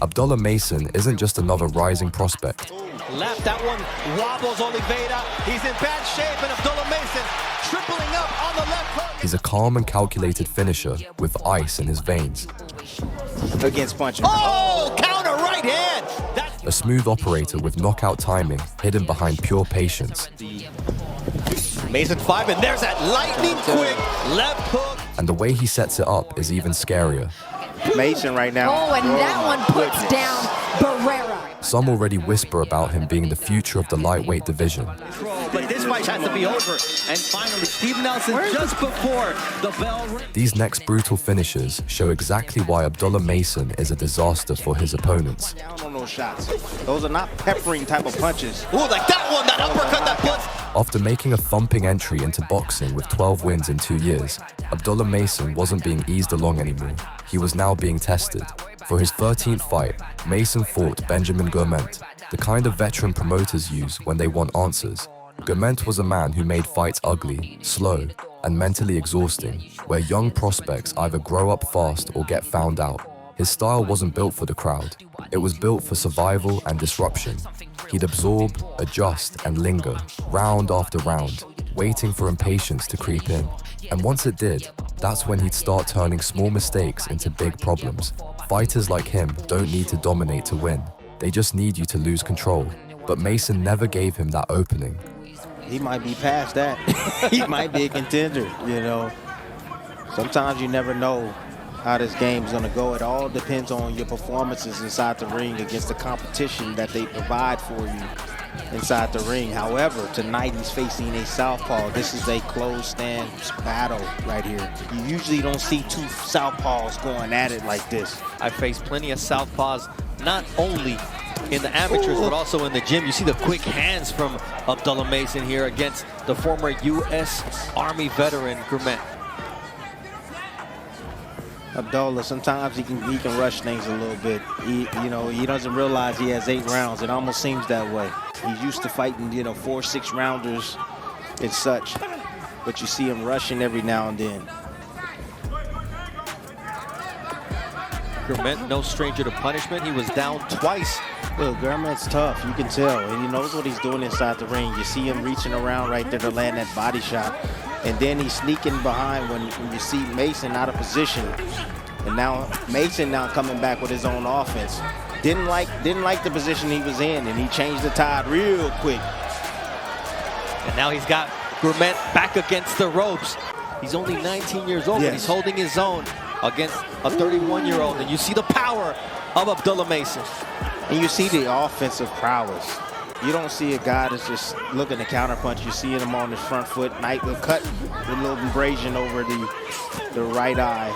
Abdullah Mason isn't just another rising prospect. Left, that one wobbles Oliveira. He's in bad shape, and Abdullah Mason tripling up on the left hook. He's a calm and calculated finisher with ice in his veins. Against puncher. Oh, counter right hand. A smooth operator with knockout timing hidden behind pure patience. Mason 5, and there's that lightning quick left hook. And the way he sets it up is even scarier. Mason right now. Oh, and that one puts down Barrera. Some already whisper about him being the future of the lightweight division. But this fight has to be over. And finally, Steve Nelson just before the bell rings. These next brutal finishes show exactly why Abdullah Mason is a disaster for his opponents. Down on those shots. Those are not peppering type of punches. Ooh, like that one, that uppercut that puts. After making a thumping entry into boxing with 12 wins in 2 years, Abdullah Mason wasn't being eased along anymore. He was now being tested. For his 13th fight, Mason fought Benjamin Gment, the kind of veteran promoters use when they want answers. Gment was a man who made fights ugly, slow, and mentally exhausting, where young prospects either grow up fast or get found out. His style wasn't built for the crowd. It was built for survival and disruption. He'd absorb, adjust, and linger, round after round, waiting for impatience to creep in. And once it did, that's when he'd start turning small mistakes into big problems. Fighters like him don't need to dominate to win. They just need you to lose control. But Mason never gave him that opening. He might be past that. He might be a contender, you know. Sometimes you never know how this game's going to go. It all depends on your performances inside the ring against the competition that they provide for you inside the ring. However, tonight he's facing a southpaw. This is a closed stance battle right here. You usually don't see two southpaws going at it like this. I faced plenty of southpaws, not only in the amateurs, but also in the gym. You see the quick hands from Abdullah Mason here against the former U.S. Army veteran, Gment. Abdullah, sometimes he can rush things a little bit. He doesn't realize he has 8 rounds. It almost seems that way. He's used to fighting, 4 6-rounders and such. But you see him rushing every now and then. Gment, no stranger to punishment. He was down twice. Look, Gment's tough. You can tell. And he knows what he's doing inside the ring. You see him reaching around right there to land that body shot. And then he's sneaking behind when you see Mason out of position. And now Mason coming back with his own offense. Didn't like the position he was in, and he changed the tide real quick. And now he's got Gment back against the ropes. He's only 19 years old, but he's holding his own against a 31-year-old. And you see the power of Abdullah Mason. And you see the offensive prowess. You don't see a guy that's just looking to counterpunch. You see him on his front foot. Knight will cut with a little abrasion over the right eye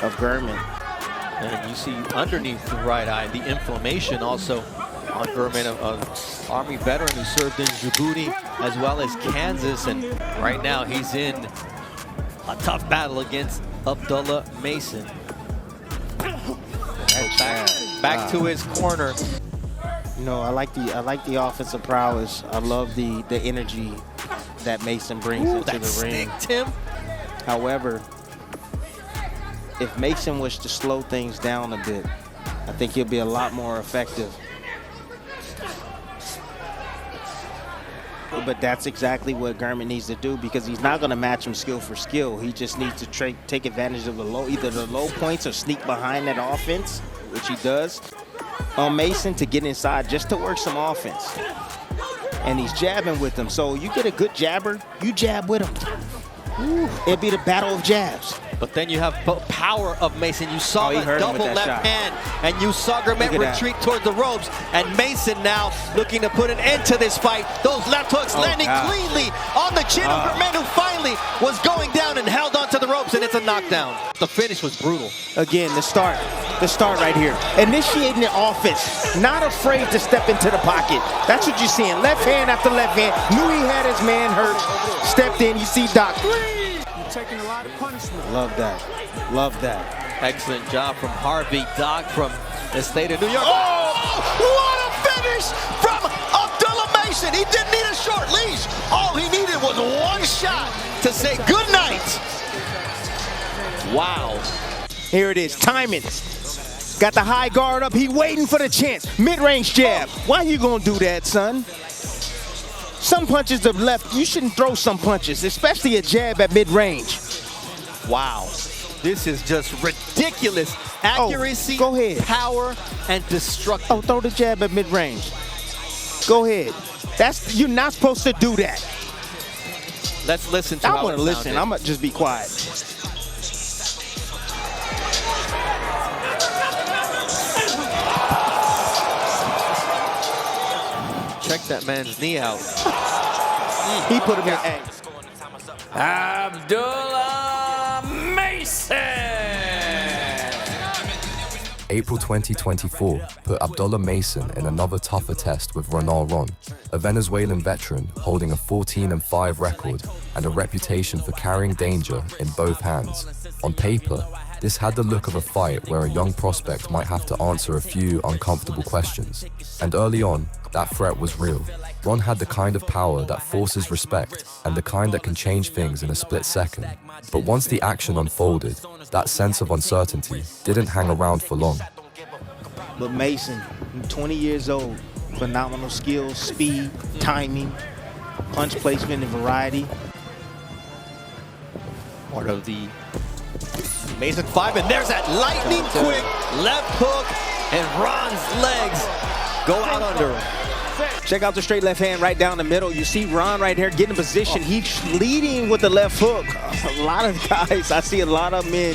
of Gment. And you see underneath the right eye, the inflammation also on Gment, an Army veteran who served in Djibouti as well as Kansas. And right now he's in a tough battle against Abdullah Mason. Back to his corner. I like the offensive prowess. I love the energy that Mason brings into the ring. Tim. However, if Mason was to slow things down a bit, I think he'll be a lot more effective. But that's exactly what Gment needs to do, because he's not going to match him skill for skill. He just needs to take advantage of either the low points or sneak behind that offense, which he does, on Mason to get inside just to work some offense. And he's jabbing with him. So you get a good jabber, you jab with him. It'd be the battle of jabs. But then you have power of Mason. You saw the double left hand, and you saw Gment retreat towards the ropes. And Mason now looking to put an end to this fight. Those left hooks landing cleanly on the chin of Gment, who finally was going down and held onto the ropes, and it's a knockdown. The finish was brutal. Again, the start right here. Initiating the offense, not afraid to step into the pocket. That's what you're seeing. Left hand after left hand. Knew he had his man hurt. Stepped in. You see Doc. Taking a lot of punishment. Love that. Love that. Excellent job from Harvey Doc from the state of New York. Oh, what a finish from Abdullah Mason. He didn't need a short leash. All he needed was one shot to say good night. Wow. Here it is. Timing. Got the high guard up. He waiting for the chance. Mid-range jab. Why you gonna do that, son? Some punches to the left. You shouldn't throw some punches, especially a jab at mid-range. Wow. This is just ridiculous. Accuracy, go ahead. Power, and destruction. Oh, throw the jab at mid-range. Go ahead. You're not supposed to do that. Let's listen to I want to listen. I'm gonna just be quiet. Check that man's knee out. He put him in. Abdullah Mason. April 2024 put Abdullah Mason in another tougher test with Renald Ron, a Venezuelan veteran holding a 14-5 record and a reputation for carrying danger in both hands. On paper, this had the look of a fight where a young prospect might have to answer a few uncomfortable questions. And early on, that threat was real. Ron had the kind of power that forces respect and the kind that can change things in a split second. But once the action unfolded, that sense of uncertainty didn't hang around for long. But Mason, 20 years old, phenomenal skills, speed, timing, punch placement, and variety. Part of the Mason 5, and there's that lightning quick left hook, and Ron's legs go out under him. Check out the straight left hand right down the middle. You see Ron right here getting in position. He's leading with the left hook. A lot of guys, I see a lot of men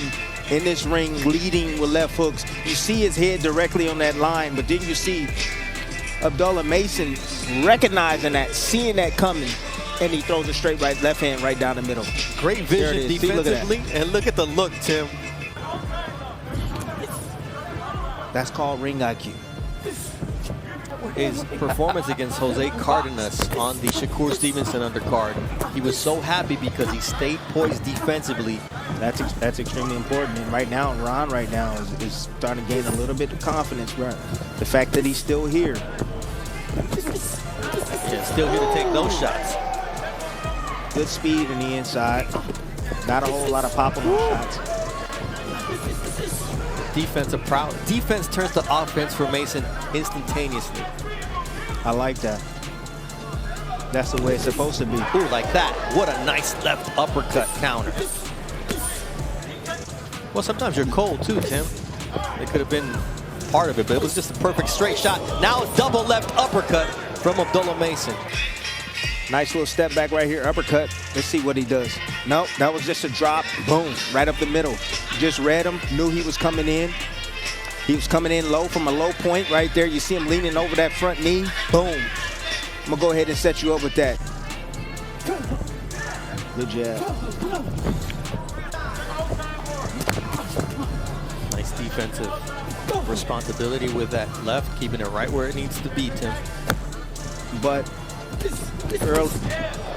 in this ring leading with left hooks. You see his head directly on that line, but then you see Abdullah Mason recognizing that, seeing that coming, and he throws a straight left hand right down the middle. Great vision defensively, and look at the look, Tim. That's called ring IQ. His performance against Jose Cardenas on the Shakur Stevenson undercard, he was so happy because he stayed poised defensively. That's extremely important. And right now, Ron is starting to gain a little bit of confidence. Right? The fact that he's still here. Yeah, still here to take those shots. Good speed in the inside. Not a whole lot of pop on those shots. Defense turns to offense for Mason instantaneously. I like that. That's the way it's supposed to be. Ooh, like that. What a nice left uppercut counter. Well, sometimes you're cold too, Tim. It could have been part of it, but it was just a perfect straight shot. Now a double left uppercut from Abdullah Mason. Nice little step back right here, uppercut. Let's see what he does. Nope, that was just a drop. Boom, right up the middle. Just read him, knew he was coming in. He was coming in low from a low point right there. You see him leaning over that front knee. Boom. I'm gonna go ahead and set you up with that. Good jab. Nice defensive responsibility with that left, keeping it right where it needs to be, Tim. But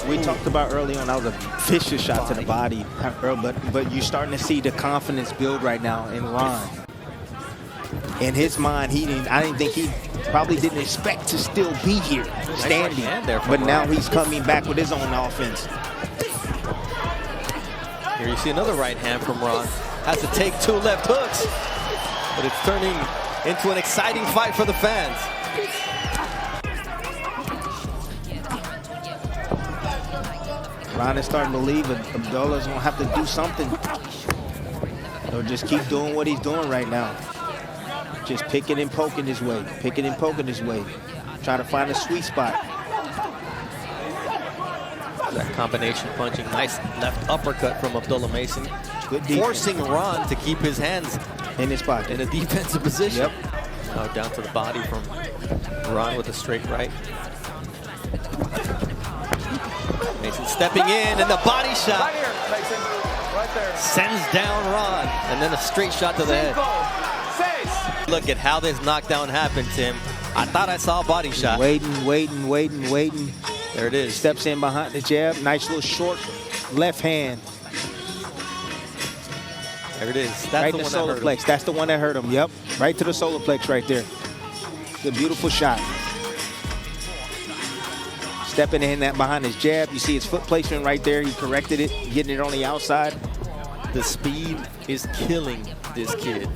we talked about early on, that was a vicious shot to the body. But you're starting to see the confidence build right now in Ron. In his mind, I didn't think he probably didn't expect to still be here, standing. But now he's coming back with his own offense. Here you see another right hand from Ron. Has to take two left hooks, but it's turning into an exciting fight for the fans. Ron is starting to believe that Abdullah's gonna have to do something. Or just keep doing what he's doing right now. Just picking and poking his way, picking and poking his way. Trying to find a sweet spot. That combination punching, nice left uppercut from Abdullah Mason. Good defense. Forcing Ron to keep his hands in his pocket. In a defensive position. Yep. Now down to the body from Ron with a straight right. Mason stepping in, and the body shot. Right here, Mason. Right there. Sends down Ron, and then a straight shot to the head. Look at how this knockdown happened, Tim. I thought I saw a body shot. Waiting. There it is. Steps in behind the jab. Nice little short left hand. There it is. That's right the in the one solar that hurt plex. him. That's the one that hurt him. Yep. Right to the solar plex right there. Good, beautiful shot. Stepping in that behind his jab. You see his foot placement right there. He corrected it, getting it on the outside. The speed is killing this kid.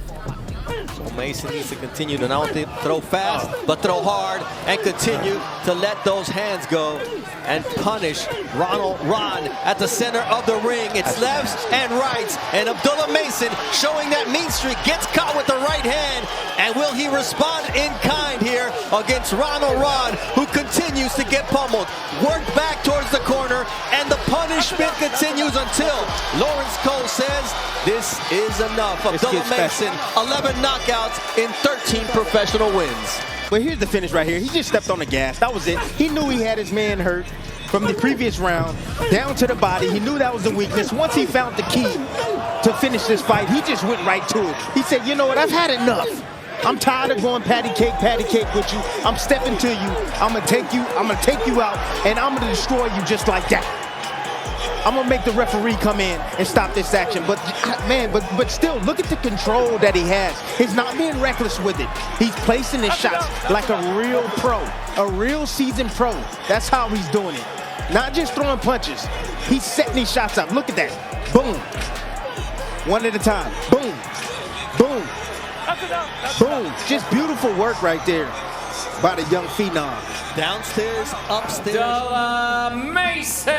So Mason needs to continue to not only throw fast, but throw hard and continue to let those hands go and punish Renald Ron at the center of the ring. It's lefts and rights, and Abdullah Mason showing that mean streak, gets caught with the right hand, and will he respond in kind here against Renald Ron, who continues to get pummeled. Work back towards the corner, and the punishment continues until Lawrence Cole says this is enough. Abdullah Mason, 11 knockouts in 13 professional wins. But here's the finish right here. He just stepped on the gas. That was it. He knew he had his man hurt from the previous round, down to the body. He knew that was the weakness. Once he found the key to finish this fight, he just went right to it. He said, you know what, I've had enough. I'm tired of going patty cake with you. I'm stepping to you. I'm gonna take you out, and I'm gonna destroy you just like that. I'm gonna make the referee come in and stop this action. But man, but still, look at the control that he has. He's not being reckless with it. He's placing his shots like a real pro, a real seasoned pro. That's how he's doing it. Not just throwing punches. He's setting these shots up. Look at that. Boom. One at a time. Boom. Boom. Boom. Just beautiful work right there by the young phenom. Downstairs, upstairs. Abdullah Mason.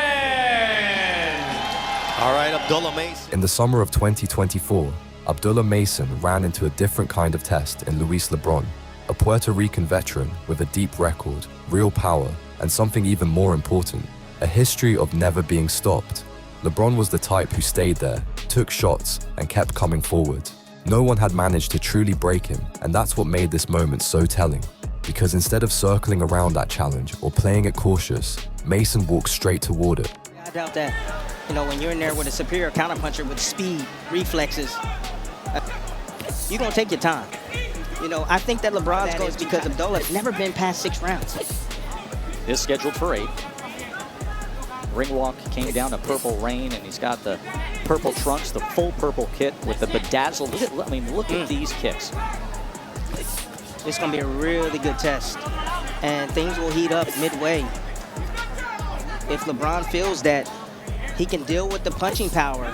All right, Abdullah Mason. In the summer of 2024, Abdullah Mason ran into a different kind of test in Luis Lebron, a Puerto Rican veteran with a deep record, real power, and something even more important, a history of never being stopped. Lebron was the type who stayed there, took shots, and kept coming forward. No one had managed to truly break him, and that's what made this moment so telling. Because instead of circling around that challenge or playing it cautious, Mason walked straight toward it. I doubt that. You know, when you're in there with a superior counterpuncher with speed, reflexes, you're going to take your time. You know, I think that LeBron's goes because Abdullah's never been past 6 rounds. Is scheduled for 8. Ring walk came down to Purple Rain, and he's got the purple trunks, the full purple kit with the bedazzled. Look at these kicks. It's going to be a really good test, and things will heat up midway. If LeBron feels that he can deal with the punching power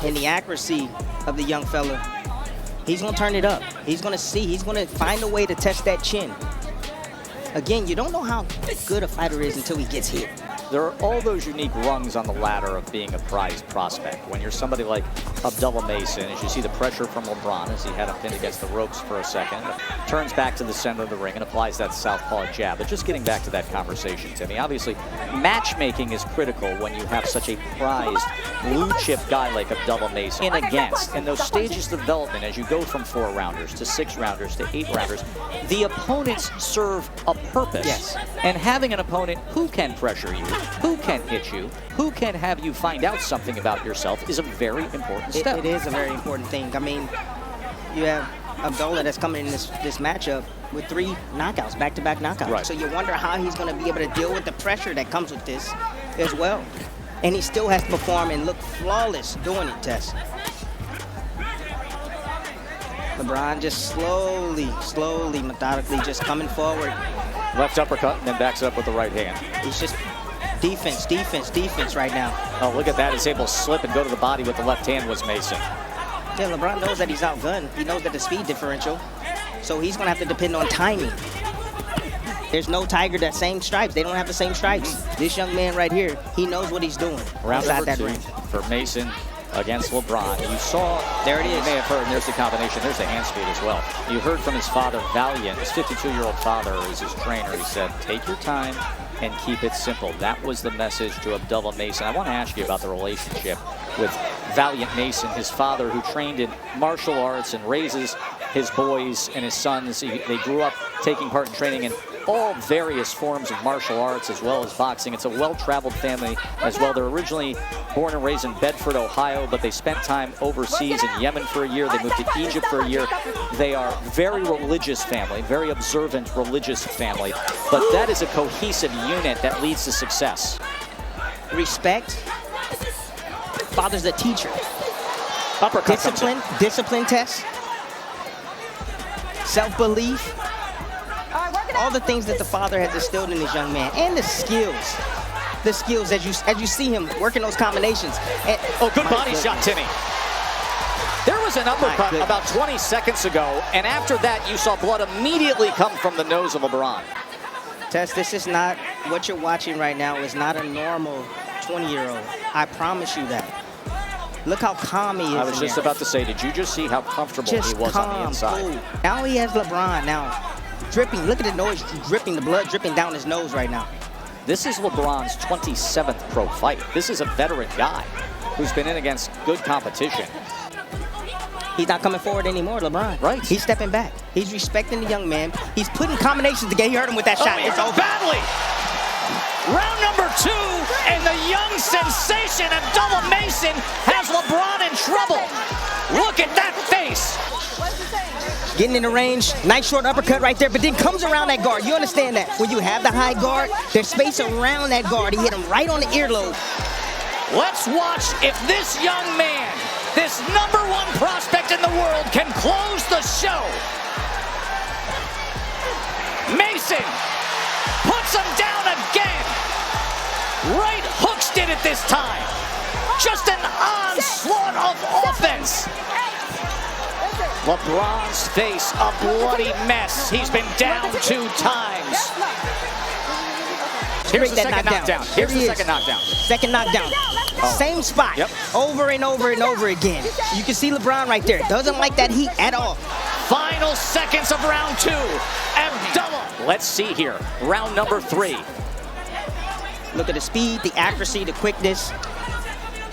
and the accuracy of the young fella, he's going to turn it up. He's going to see. He's going to find a way to test that chin. Again, you don't know how good a fighter is until he gets hit. There are all those unique rungs on the ladder of being a prized prospect. When you're somebody like Abdullah Mason, as you see the pressure from LeBron as he had him pinned against the ropes for a second, turns back to the center of the ring and applies that southpaw jab. But just getting back to that conversation, Timmy, obviously matchmaking is critical when you have such a prized blue chip guy like Abdullah Mason. And against, and those stages of development, as you go from 4-rounders to 6-rounders to 8-rounders, the opponents serve a purpose. Yes. And having an opponent who can pressure you, who can hit you, who can have you find out something about yourself is a very important step. It is a very important thing. I mean, you have Abdullah that's coming in this matchup with 3 knockouts, back-to-back knockouts. Right. So you wonder how he's going to be able to deal with the pressure that comes with this as well. And he still has to perform and look flawless doing it, Tess. LeBron just slowly, methodically just coming forward. Left uppercut and then backs up with the right hand. He's just defense right now. Oh, look at that. He's able to slip and go to the body with the left hand was Mason. Yeah, LeBron knows that he's outgunned. He knows that the speed differential. So he's going to have to depend on timing. There's no Tiger that same stripes. They don't have the same stripes. This young man right here, he knows what he's doing. Round number that 2 ring. for Mason against LeBron. You saw, there it is. You may have heard, and there's the combination. There's the hand speed as well. You heard from his father, Valiant. His 52-year-old father is his trainer. He said, take your time and keep it simple. That was the message to Abdullah Mason. I want to ask you about the relationship with Valiant Mason, his father, who trained in martial arts and raises his boys and his sons. They grew up taking part in training in all various forms of martial arts as well as boxing. It's a well-traveled family as well. They're originally born and raised in Bedford, Ohio, but they spent time overseas in Yemen for a year. They moved to Egypt for a year. They are very religious family, very observant religious family, but that is a cohesive unit that leads to success. Respect. Father's a teacher. Uppercut. Discipline test. Self-belief. All the things that the father has instilled in this young man, and the skills as you see him working those combinations. And, oh, good body shot, Timmy. There was was an uppercut about 20 seconds ago, and after that, you saw blood immediately come from the nose of LeBron. Tess, this is not what you're watching right now. Is not a normal 20-year-old. I promise you that. Look how calm he is. I was just about to say, did you just see how comfortable he was on the inside? Cool. Now he has LeBron now dripping. Look at the noise dripping, the blood dripping down his nose right now. This is LeBron's 27th pro fight. This is a veteran guy who's been in against good competition. He's not coming forward anymore, LeBron. Right. He's stepping back. He's respecting the young man. He's putting combinations together. You heard him with that shot. It's over. Badly. Round number 2, and the young sensation Abdullah Mason has LeBron in trouble. Look at that face. Getting in the range, nice short uppercut right there, but then comes around that guard. You understand that? When you have the high guard, there's space around that guard. He hit him right on the earlobe. Let's watch if this young man, this #1 prospect in the world, can close the show. Mason puts him down again. Right hooks did it this time. Just an onslaught of offense. LeBron's face a bloody mess. He's been down 2 times. Here's the second knockdown. Here's the second knockdown. Second knockdown. Same spot. Yep. Over and over and over again. You can see LeBron right there. Doesn't like that heat at all. Final seconds of round 2. Abdullah. Let's see here. Round number 3. Look at the speed, the accuracy, the quickness.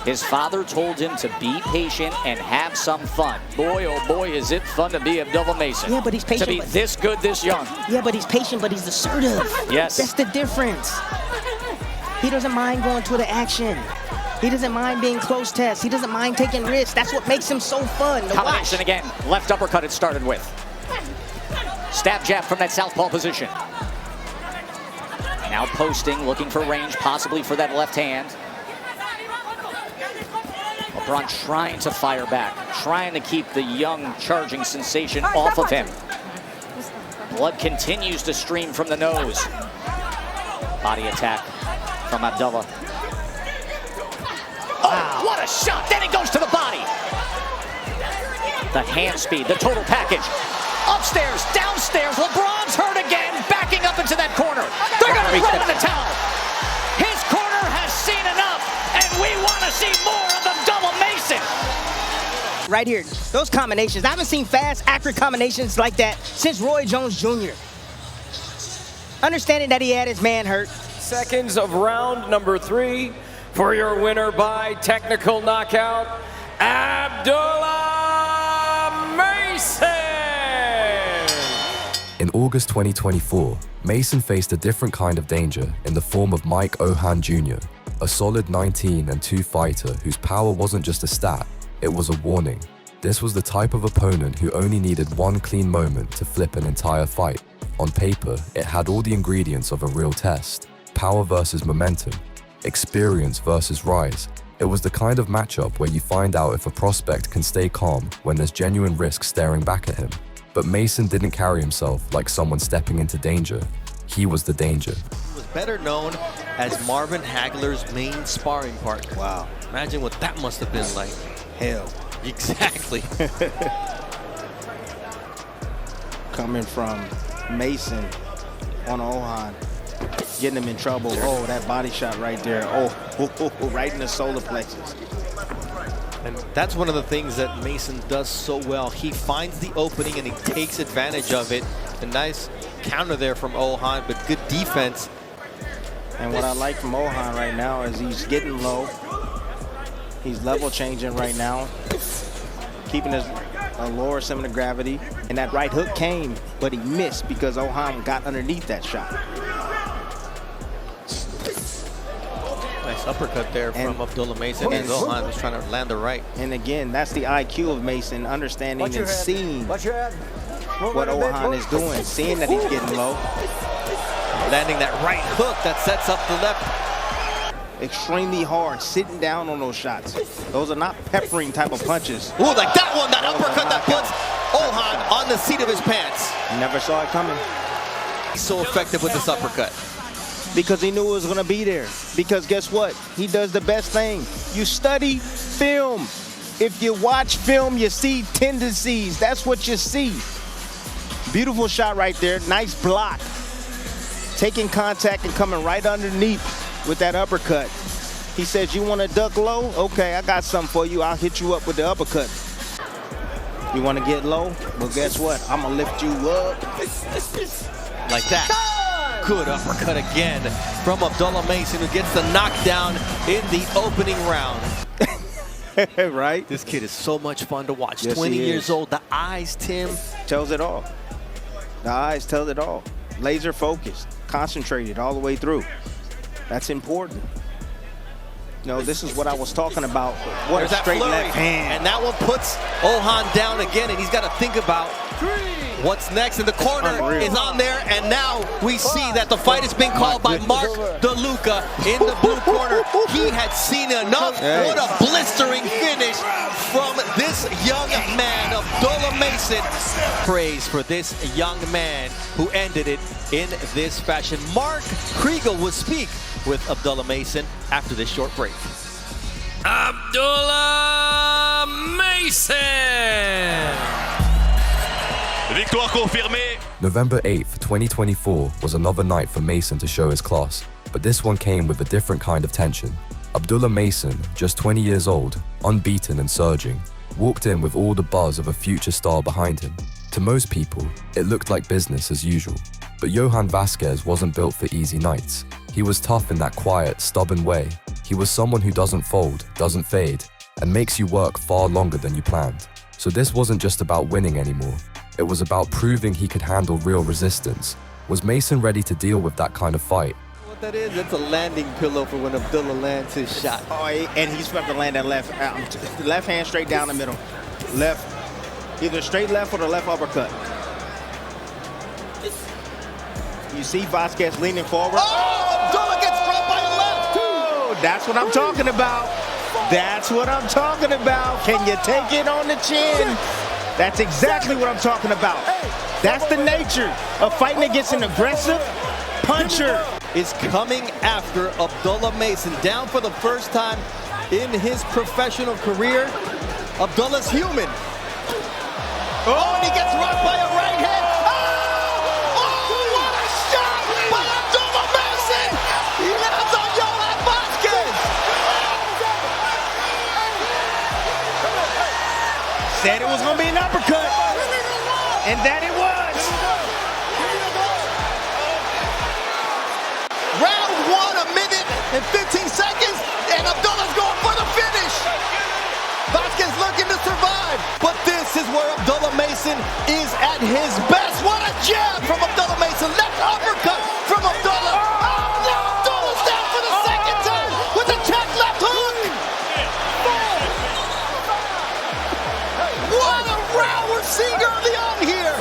His father told him to be patient and have some fun. Boy, oh boy, is it fun to be Abdullah Mason. Yeah, but he's patient. To be this good, this young. Yeah, but he's patient, but he's assertive. Yes. That's the difference. He doesn't mind going to the action. He doesn't mind being close tests. He doesn't mind taking risks. That's what makes him so fun to Combination watch. again. Left uppercut it started with. Stab jab from that southpaw position. Now posting, looking for range, possibly for that left hand. LeBron trying to fire back, trying to keep the young charging sensation off of him. Blood continues to stream from the nose. Body attack from Abdullah. Oh, what a shot! Then it goes to the body. The hand speed, the total package. Upstairs, downstairs, LeBron's hurt again, backing up into that corner. They're gonna throw in the towel. His corner has seen enough, and we want to see more of Abdullah Mason. Right here, those combinations. I haven't seen fast, accurate combinations like that since Roy Jones Jr. Understanding that he had his man hurt. Seconds of round number 3 for your winner by technical knockout, Abdullah Mason. In August 2024, Mason faced a different kind of danger in the form of Mike Ohan Jr., a solid 19-2 fighter whose power wasn't just a stat, it was a warning. This was the type of opponent who only needed one clean moment to flip an entire fight. On paper, it had all the ingredients of a real test: power versus momentum, experience versus rise. It was the kind of matchup where you find out if a prospect can stay calm when there's genuine risk staring back at him. But Mason didn't carry himself like someone stepping into danger. He was the danger. He was better known as Marvin Hagler's main sparring partner. Wow. Imagine what that must have been like. Hell. Exactly. Coming from Mason on Ohan, getting him in trouble. Oh, that body shot right there. Oh, right in the solar plexus. And that's one of the things that Mason does so well. He finds the opening and he takes advantage of it. A nice counter there from Ohan, but good defense. And what I like from Ohan right now is he's getting low. He's level changing right now, keeping his lower center of gravity. And that right hook came, but he missed because Ohan got underneath that shot. Nice uppercut there from Abdullah Mason, and Ohan was trying to land the right. And again, that's the IQ of Mason, understanding and seeing what Ohan is doing, seeing that he's getting low. Landing that right hook that sets up the left. Extremely hard, sitting down on those shots. Those are not peppering type of punches. Ooh, like that one, that uppercut that puts Ohan on the seat of his pants. Never saw it coming. He's so effective with this uppercut. Because he knew it was gonna be there. Because guess what? He does the best thing. You study film. If you watch film, you see tendencies. That's what you see. Beautiful shot right there. Nice block. Taking contact and coming right underneath with that uppercut. He says, you want to duck low? Okay, I got something for you. I'll hit you up with the uppercut. You want to get low? Well, guess what? I'm going to lift you up. Like that. Good uppercut again from Abdullah Mason, who gets the knockdown in the opening round. Right? This kid is so much fun to watch. Yes, 20 he years is. old. The eyes, Tim. Tells it all. The eyes tell it all. Laser focused, concentrated all the way through. That's important. No, this is what I was talking about. What There's a straight that flurry, left hand. and that one puts Ohan down again, and he's got to think about what's next. And the corner is on there, and now we see that the fight is being called by Mark DeLuca in the blue corner. He had seen enough. Hey. What a blistering finish from this young man, Abdullah Mason. Praise for this young man who ended it in this fashion. Mark Kriegel will speak with Abdullah Mason after this short break. Abdullah Mason! Victoire confirmée. November 8th, 2024 was another night for Mason to show his class, but this one came with a different kind of tension. Abdullah Mason, just 20 years old, unbeaten and surging, walked in with all the buzz of a future star behind him. To most people, it looked like business as usual, but Johan Vasquez wasn't built for easy nights. He was tough in that quiet, stubborn way. He was someone who doesn't fold, doesn't fade, and makes you work far longer than you planned. So this wasn't just about winning anymore. It was about proving he could handle real resistance. Was Mason ready to deal with that kind of fight? What that is, it's a landing pillow for when Abdullah lands his shot. Oh, and he's about to land that left hand straight down the middle. Left, either straight left or the left uppercut. You see Vasquez leaning forward. Oh, Abdullah gets dropped by the left. Oh, that's what I'm talking about. That's what I'm talking about. Can you take it on the chin? That's exactly what I'm talking about. That's the nature of fighting against an aggressive puncher. Is coming after Abdullah Mason, down for the first time in his professional career. Abdullah's human. Oh, and he gets rocked by a right hand. Oh, what a shot by Abdullah Mason! He lands on Johan Vasquez. Said it was going to be an uppercut, and that it was. Round one, 1 minute and 15 seconds, and Abdullah's going for the finish. Vasquez looking to survive, but this is where Abdullah Mason is at his best. What a jab from Abdullah Mason. Left uppercut from Abdullah. Oh, now Abdullah's down for the second time with a check left hook. What a round we're seeing early on here.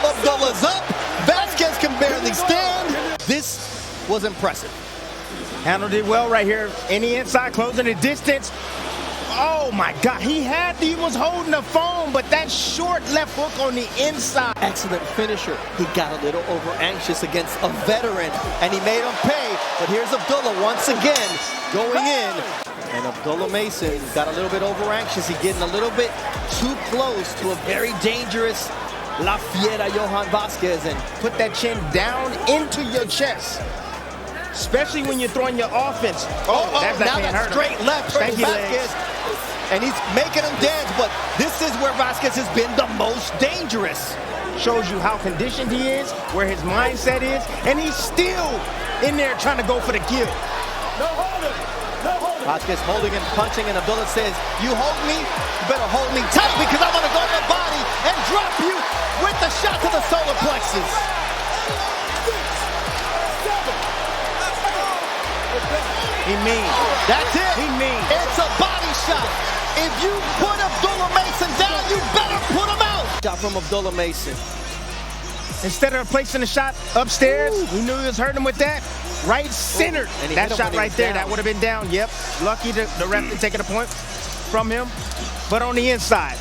Abdullah's up. Vasquez can barely stand. This was impressive. Handled it well right here. In the inside, closing the distance. Oh my God, he was holding the phone, but that short left hook on the inside. Excellent finisher. He got a little over anxious against a veteran, and he made him pay. But here's Abdullah once again going in. And Abdullah Mason got a little bit over anxious. He's getting a little bit too close to a very dangerous La Fiera Johan Vasquez. And Put that chin down into your chest, especially when you're throwing your offense. now that's straight left for Vasquez. And he's making him dance, but this is where Vasquez has been the most dangerous. Shows you how conditioned he is, where his mindset is, and he's still in there trying to go for the kill. Vasquez holding and punching, and Abdullah says, you hold me, you better hold me tight because I'm going to go to the body and drop you with the shot to the solar plexus. He mean. That's it. He mean. It's a body shot. If you put Abdullah Mason down, you better put him out. Shot from Abdullah Mason. Instead of placing the shot upstairs, he knew he was hurting him with that. Right centered. That shot right there, that would have been down. Yep. Lucky the ref didn't take a point from him. But on the inside,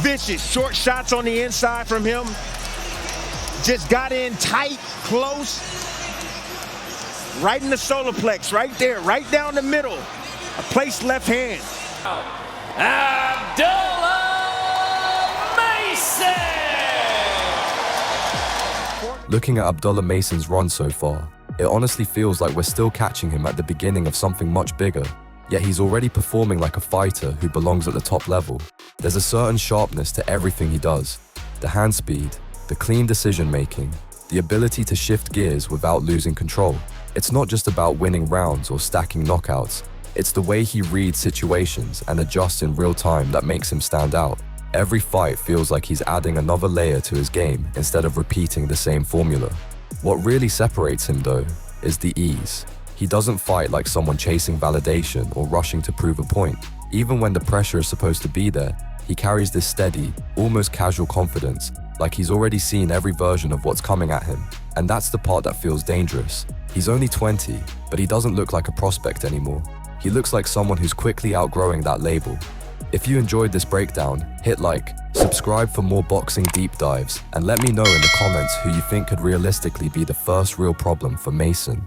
vicious short shots on the inside from him. Just got in tight, close. Right in the solar plex, right there, right down the middle. A placed left hand. Abdullah Mason! Looking at Abdullah Mason's run so far, it honestly feels like we're still catching him at the beginning of something much bigger. Yet he's already performing like a fighter who belongs at the top level. There's a certain sharpness to everything he does. The hand speed, the clean decision making, the ability to shift gears without losing control. It's not just about winning rounds or stacking knockouts. It's the way he reads situations and adjusts in real time that makes him stand out. Every fight feels like he's adding another layer to his game instead of repeating the same formula. What really separates him though is the ease. He doesn't fight like someone chasing validation or rushing to prove a point. Even when the pressure is supposed to be there, he carries this steady, almost casual confidence, like he's already seen every version of what's coming at him. And that's the part that feels dangerous. He's only 20, but he doesn't look like a prospect anymore. He looks like someone who's quickly outgrowing that label. If you enjoyed this breakdown, hit like, subscribe for more boxing deep dives, and let me know in the comments who you think could realistically be the first real problem for Mason